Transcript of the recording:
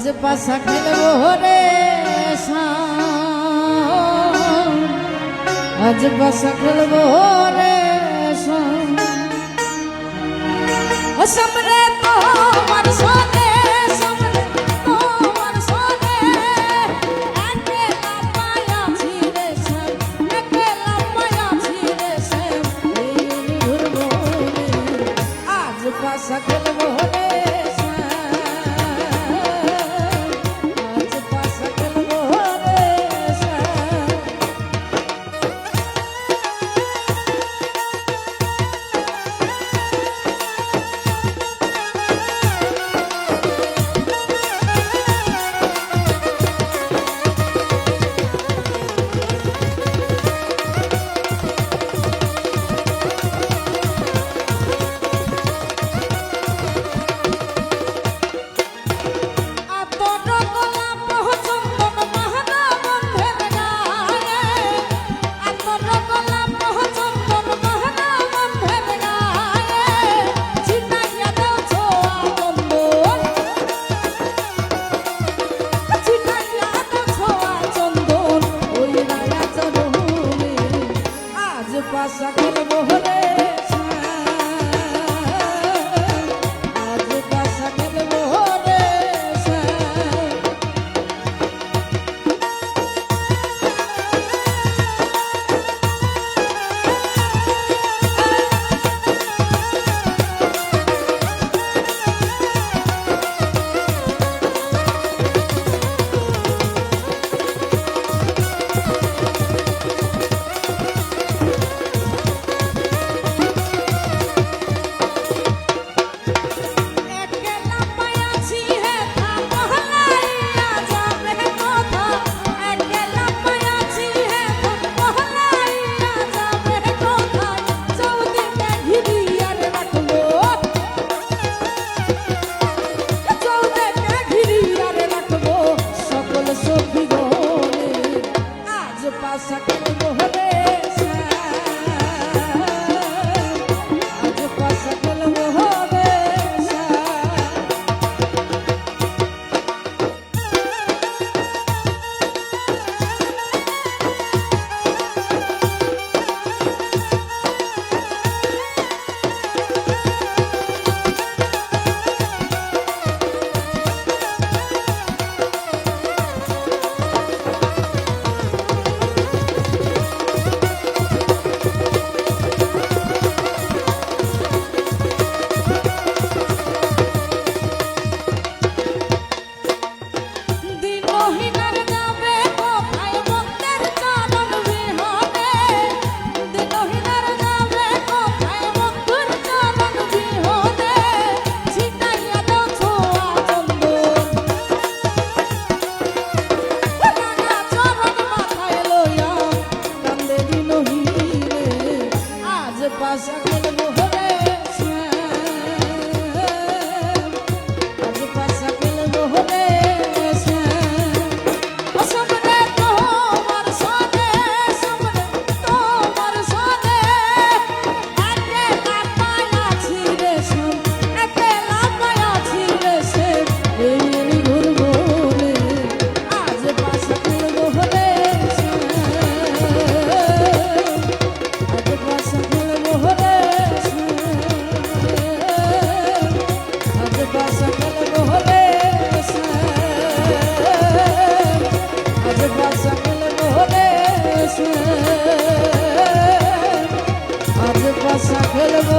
আজ পাশা খেলবো রে শাম, আজ পাশা খেলবো রে শাম, ও সামনে তোমার সাথে সামনে তোমার সাথে একলা পায়াছি রে শাম, একলা পায়াছি রে শাম, এই ঘুরবো আজ পাশা খেলবো রে। পাশা খেলবো রে আজ পাশা খেলবো রে। পাশা খেলবো রে আজ পাশা খেলবো রে। পাশা খেলবো রে আজ পাশা খেলবো রে সামনে তোমার সাথে সামনে তোমার সাথে একলা পায়াছি রে শাম, একলা পায়াছি রে শাম, এই ঘুরবো রে আজ পাশা খেলবো রে আজ পাশা পাশা খেলবো রে আজ পাশা খেলবো রে আজ পাশা খেলবো।